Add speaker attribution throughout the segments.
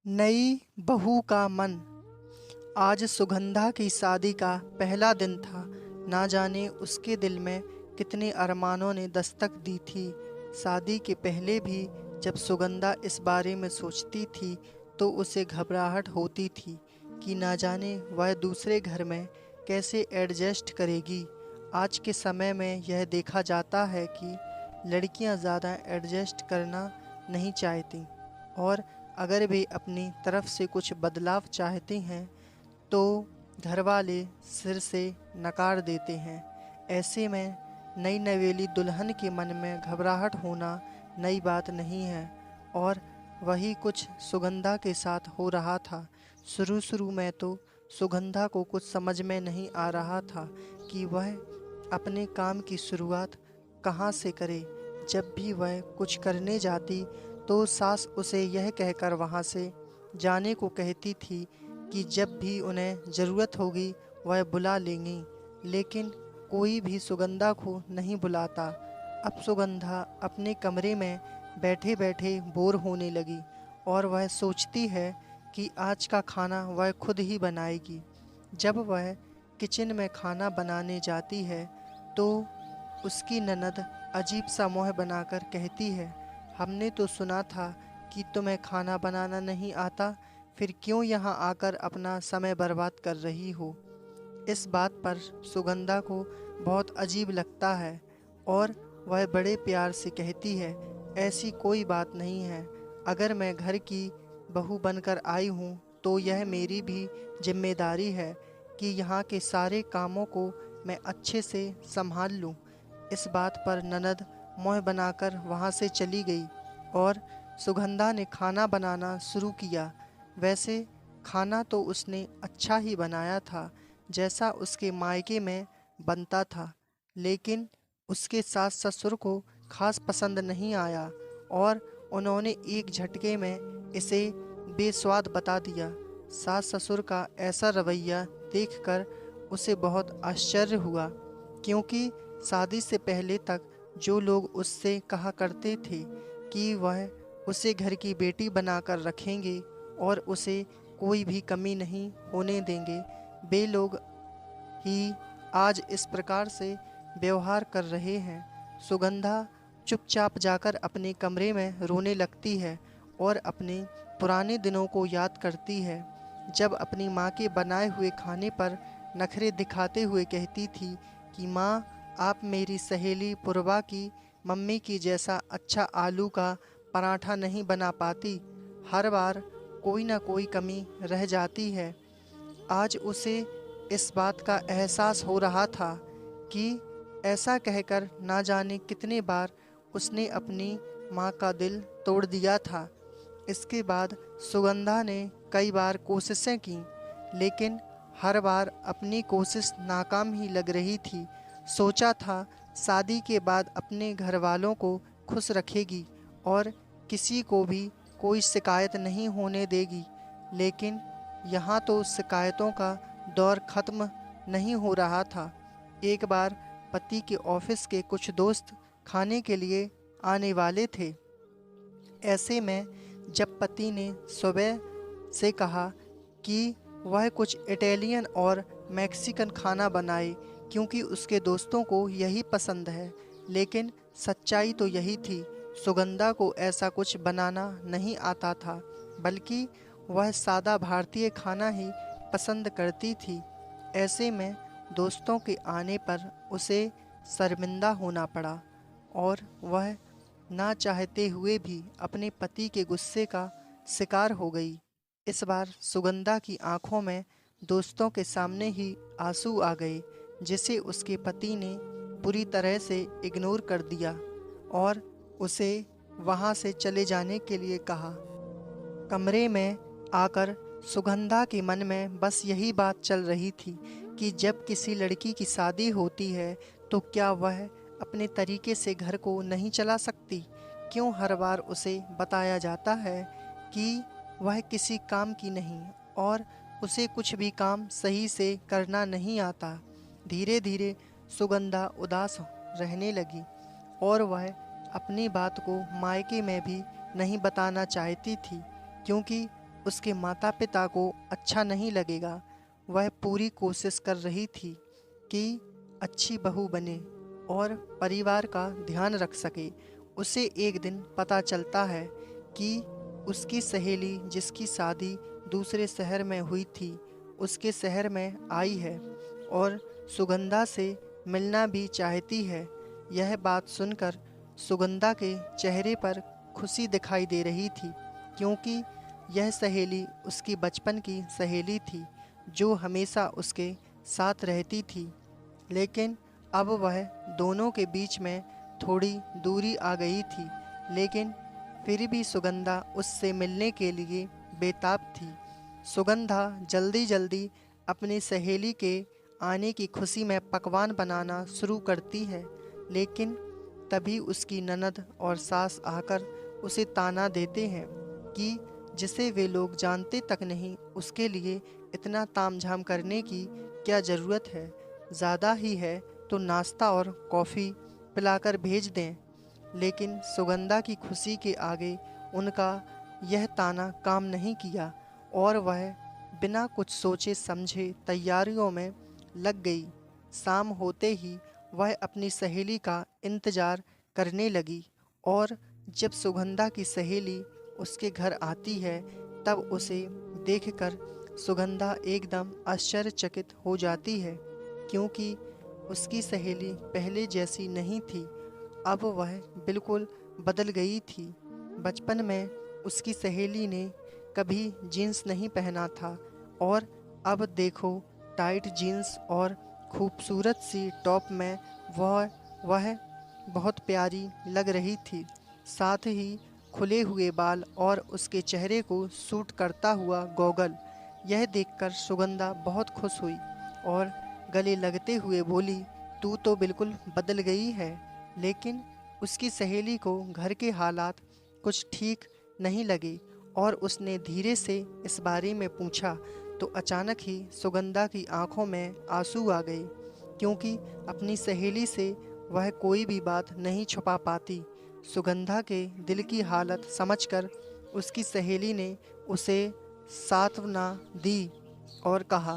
Speaker 1: नई बहू का मन। आज सुगंधा की शादी का पहला दिन था। ना जाने उसके दिल में कितने अरमानों ने दस्तक दी थी। शादी के पहले भी जब सुगंधा इस बारे में सोचती थी तो उसे घबराहट होती थी कि ना जाने वह दूसरे घर में कैसे एडजस्ट करेगी। आज के समय में यह देखा जाता है कि लड़कियां ज़्यादा एडजस्ट करना नहीं चाहती, और अगर वे अपनी तरफ से कुछ बदलाव चाहती हैं तो घरवाले सिर से नकार देते हैं। ऐसे में नई नवेली दुल्हन के मन में घबराहट होना नई बात नहीं है, और वही कुछ सुगंधा के साथ हो रहा था। शुरू शुरू में तो सुगंधा को कुछ समझ में नहीं आ रहा था कि वह अपने काम की शुरुआत कहाँ से करे। जब भी वह कुछ करने जाती तो सास उसे यह कहकर वहाँ से जाने को कहती थी कि जब भी उन्हें ज़रूरत होगी वह बुला लेंगी, लेकिन कोई भी सुगंधा को नहीं बुलाता। अब सुगंधा अपने कमरे में बैठे बैठे बोर होने लगी और वह सोचती है कि आज का खाना वह खुद ही बनाएगी। जब वह किचन में खाना बनाने जाती है तो उसकी ननद अजीब सा मुँह बनाकर कहती है, हमने तो सुना था कि तुम्हें खाना बनाना नहीं आता, फिर क्यों यहाँ आकर अपना समय बर्बाद कर रही हो। इस बात पर सुगंधा को बहुत अजीब लगता है और वह बड़े प्यार से कहती है, ऐसी कोई बात नहीं है। अगर मैं घर की बहू बनकर आई हूँ तो यह मेरी भी जिम्मेदारी है कि यहाँ के सारे कामों को मैं अच्छे से संभाल लूँ। इस बात पर ननद मुँह बनाकर वहाँ से चली गई और सुगंधा ने खाना बनाना शुरू किया। वैसे खाना तो उसने अच्छा ही बनाया था, जैसा उसके मायके में बनता था, लेकिन उसके सास ससुर को खास पसंद नहीं आया और उन्होंने एक झटके में इसे बेस्वाद बता दिया। सास ससुर का ऐसा रवैया देखकर उसे बहुत आश्चर्य हुआ, क्योंकि शादी से पहले तक जो लोग उससे कहा करते थे कि वह उसे घर की बेटी बनाकर रखेंगे और उसे कोई भी कमी नहीं होने देंगे, वे लोग ही आज इस प्रकार से व्यवहार कर रहे हैं। सुगंधा चुपचाप जाकर अपने कमरे में रोने लगती है और अपने पुराने दिनों को याद करती है, जब अपनी माँ के बनाए हुए खाने पर नखरे दिखाते हुए कहती थी कि माँ, आप मेरी सहेली पूर्वा की मम्मी की जैसा अच्छा आलू का पराठा नहीं बना पाती। हर बार कोई ना कोई कमी रह जाती है। आज उसे इस बात का एहसास हो रहा था कि ऐसा कहकर ना जाने कितने बार उसने अपनी माँ का दिल तोड़ दिया था। इसके बाद सुगंधा ने कई बार कोशिशें की, लेकिन हर बार अपनी कोशिश नाकाम ही लग रही थी। सोचा था शादी के बाद अपने घर वालों को खुश रखेगी और किसी को भी कोई शिकायत नहीं होने देगी, लेकिन यहाँ तो शिकायतों का दौर ख़त्म नहीं हो रहा था। एक बार पति के ऑफिस के कुछ दोस्त खाने के लिए आने वाले थे। ऐसे में जब पति ने सुबह से कहा कि वह कुछ इटालियन और मैक्सिकन खाना बनाए क्योंकि उसके दोस्तों को यही पसंद है, लेकिन सच्चाई तो यही थी, सुगंधा को ऐसा कुछ बनाना नहीं आता था, बल्कि वह सादा भारतीय खाना ही पसंद करती थी। ऐसे में दोस्तों के आने पर उसे शर्मिंदा होना पड़ा और वह ना चाहते हुए भी अपने पति के गुस्से का शिकार हो गई। इस बार सुगंधा की आंखों में दोस्तों के सामने ही आंसू आ गए, जिसे उसके पति ने पूरी तरह से इग्नोर कर दिया और उसे वहां से चले जाने के लिए कहा। कमरे में आकर सुगंधा के मन में बस यही बात चल रही थी कि जब किसी लड़की की शादी होती है तो क्या वह अपने तरीके से घर को नहीं चला सकती। क्यों हर बार उसे बताया जाता है कि वह किसी काम की नहीं और उसे कुछ भी काम सही से करना नहीं आता। धीरे धीरे सुगंधा उदास रहने लगी और वह अपनी बात को मायके में भी नहीं बताना चाहती थी, क्योंकि उसके माता पिता को अच्छा नहीं लगेगा। वह पूरी कोशिश कर रही थी कि अच्छी बहू बने और परिवार का ध्यान रख सके। उसे एक दिन पता चलता है कि उसकी सहेली जिसकी शादी दूसरे शहर में हुई थी उसके शहर में आई है और सुगंधा से मिलना भी चाहती है। यह बात सुनकर सुगंधा के चेहरे पर खुशी दिखाई दे रही थी, क्योंकि यह सहेली उसकी बचपन की सहेली थी जो हमेशा उसके साथ रहती थी। लेकिन अब वह दोनों के बीच में थोड़ी दूरी आ गई थी, लेकिन फिर भी सुगंधा उससे मिलने के लिए बेताब थी। सुगंधा जल्दी जल्दी अपनी सहेली के आने की खुशी में पकवान बनाना शुरू करती है, लेकिन तभी उसकी ननद और सास आकर उसे ताना देते हैं कि जिसे वे लोग जानते तक नहीं उसके लिए इतना तामझाम करने की क्या ज़रूरत है। ज़्यादा ही है तो नाश्ता और कॉफ़ी पिलाकर भेज दें। लेकिन सुगंधा की खुशी के आगे उनका यह ताना काम नहीं किया और वह बिना कुछ सोचे समझे तैयारियों में लग गई। शाम होते ही वह अपनी सहेली का इंतज़ार करने लगी और जब सुगंधा की सहेली उसके घर आती है तब उसे देखकर सुगंधा एकदम आश्चर्यचकित हो जाती है, क्योंकि उसकी सहेली पहले जैसी नहीं थी। अब वह बिल्कुल बदल गई थी। बचपन में उसकी सहेली ने कभी जीन्स नहीं पहना था और अब देखो टाइट जीन्स और खूबसूरत सी टॉप में वह बहुत प्यारी लग रही थी। साथ ही खुले हुए बाल और उसके चेहरे को सूट करता हुआ गॉगल। यह देखकर सुगंधा बहुत खुश हुई और गले लगते हुए बोली, तू तो बिल्कुल बदल गई है। लेकिन उसकी सहेली को घर के हालात कुछ ठीक नहीं लगे और उसने धीरे से इस बारे में पूछा तो अचानक ही सुगंधा की आंखों में आंसू आ गए, क्योंकि अपनी सहेली से वह कोई भी बात नहीं छुपा पाती। सुगंधा के दिल की हालत समझकर उसकी सहेली ने उसे सांत्वना दी और कहा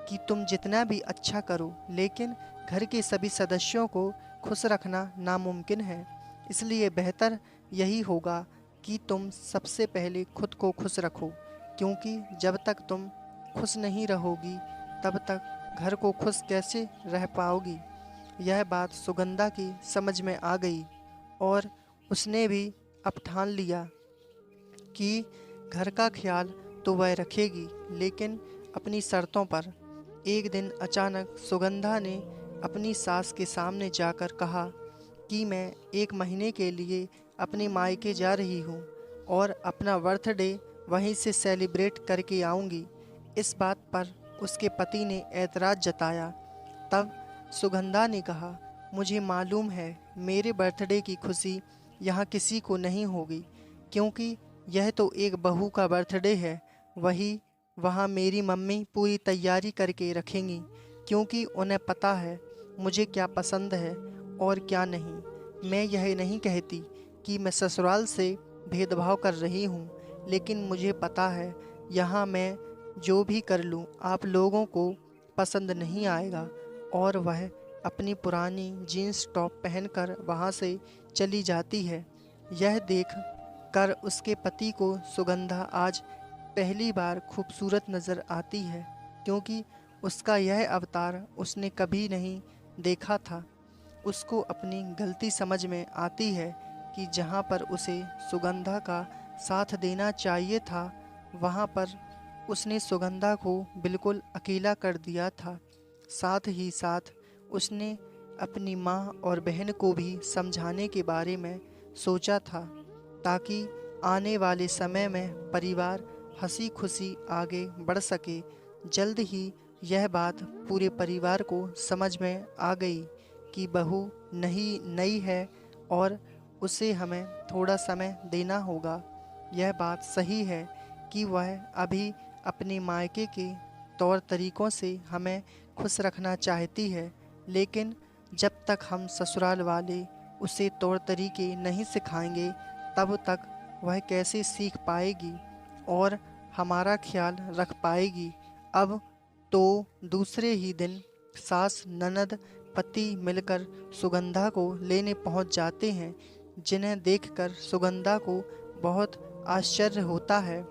Speaker 1: कि तुम जितना भी अच्छा करो लेकिन घर के सभी सदस्यों को खुश रखना नामुमकिन है, इसलिए बेहतर यही होगा कि तुम सबसे पहले खुद को खुश रखो, क्योंकि जब तक तुम खुश नहीं रहोगी तब तक घर को खुश कैसे रह पाओगी। यह बात सुगंधा की समझ में आ गई और उसने भी अब ठान लिया कि घर का ख्याल तो वह रखेगी, लेकिन अपनी शर्तों पर। एक दिन अचानक सुगंधा ने अपनी सास के सामने जाकर कहा कि मैं 1 महीने के लिए अपने मायके जा रही हूँ और अपना बर्थडे वहीं से सेलिब्रेट करके आऊँगी। इस बात पर उसके पति ने ऐतराज़ जताया। तब सुगंधा ने कहा, मुझे मालूम है मेरे बर्थडे की खुशी यहाँ किसी को नहीं होगी, क्योंकि यह तो एक बहू का बर्थडे है। वहाँ मेरी मम्मी पूरी तैयारी करके रखेंगी, क्योंकि उन्हें पता है मुझे क्या पसंद है और क्या नहीं। मैं यह नहीं कहती कि मैं ससुराल से भेदभाव कर रही हूँ, लेकिन मुझे पता है यहाँ मैं जो भी कर लूँ आप लोगों को पसंद नहीं आएगा। और वह अपनी पुरानी जीन्स टॉप पहनकर वहाँ से चली जाती है। यह देख कर उसके पति को सुगंधा आज पहली बार खूबसूरत नज़र आती है, क्योंकि उसका यह अवतार उसने कभी नहीं देखा था। उसको अपनी गलती समझ में आती है कि जहाँ पर उसे सुगंधा का साथ देना चाहिए था वहाँ पर उसने सुगंधा को बिल्कुल अकेला कर दिया था। साथ ही साथ उसने अपनी माँ और बहन को भी समझाने के बारे में सोचा था, ताकि आने वाले समय में परिवार हंसी खुशी आगे बढ़ सके। जल्द ही यह बात पूरे परिवार को समझ में आ गई कि बहू नई है और उसे हमें थोड़ा समय देना होगा। यह बात सही है कि वह अभी अपने मायके के तौर तरीक़ों से हमें खुश रखना चाहती है, लेकिन जब तक हम ससुराल वाले उसे तौर तरीके नहीं सिखाएंगे तब तक वह कैसे सीख पाएगी। और हमारा ख्याल रख पाएगी। अब तो दूसरे ही दिन सास ननद पति मिलकर सुगंधा को लेने पहुंच जाते हैं, जिन्हें देखकर सुगंधा को बहुत आश्चर्य होता है।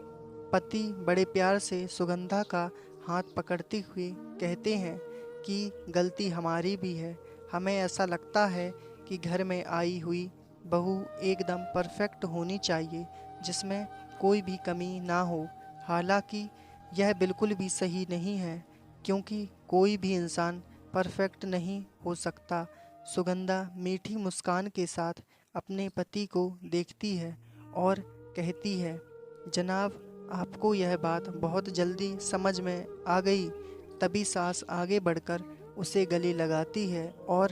Speaker 1: पति बड़े प्यार से सुगंधा का हाथ पकड़ते हुए कहते हैं कि गलती हमारी भी है। हमें ऐसा लगता है कि घर में आई हुई बहू एकदम परफेक्ट होनी चाहिए, जिसमें कोई भी कमी ना हो। हालांकि यह बिल्कुल भी सही नहीं है, क्योंकि कोई भी इंसान परफेक्ट नहीं हो सकता। सुगंधा मीठी मुस्कान के साथ अपने पति को देखती है और कहती है, जनाब, आपको यह बात बहुत जल्दी समझ में आ गई। तभी सास आगे बढ़कर उसे गले लगाती है और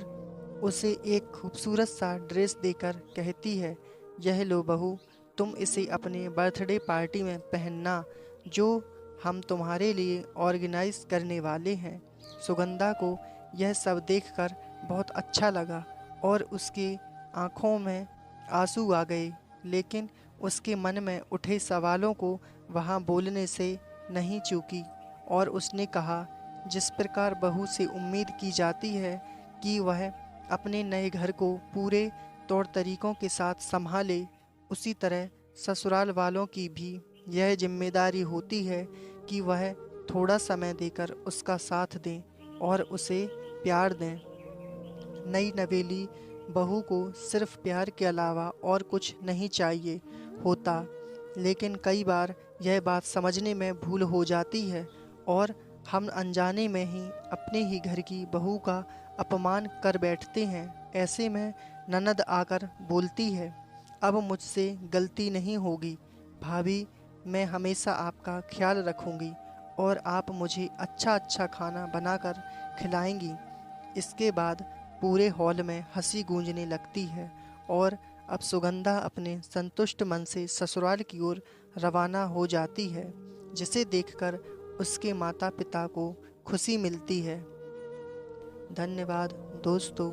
Speaker 1: उसे एक खूबसूरत सा ड्रेस देकर कहती है, यह लो बहू, तुम इसे अपने बर्थडे पार्टी में पहनना, जो हम तुम्हारे लिए ऑर्गेनाइज करने वाले हैं। सुगंधा को यह सब देखकर बहुत अच्छा लगा और उसकी आंखों में आंसू आ गए, लेकिन उसके मन में उठे सवालों को वहाँ बोलने से नहीं चूकी और उसने कहा, जिस प्रकार बहू से उम्मीद की जाती है कि वह अपने नए घर को पूरे तौर तरीकों के साथ संभाले, उसी तरह ससुराल वालों की भी यह जिम्मेदारी होती है कि वह थोड़ा समय देकर उसका साथ दें और उसे प्यार दें। नई नवेली बहू को सिर्फ प्यार के अलावा और कुछ नहीं चाहिए होता, लेकिन कई बार यह बात समझने में भूल हो जाती है और हम अनजाने में ही अपने ही घर की बहू का अपमान कर बैठते हैं। ऐसे में ननद आकर बोलती है, अब मुझसे गलती नहीं होगी भाभी, मैं हमेशा आपका ख्याल रखूंगी और आप मुझे अच्छा अच्छा खाना बनाकर खिलाएंगी। इसके बाद पूरे हॉल में हंसी गूंजने लगती है और अब सुगंधा अपने संतुष्ट मन से ससुराल की ओर रवाना हो जाती है, जिसे देखकर उसके माता पिता को खुशी मिलती है। धन्यवाद दोस्तों।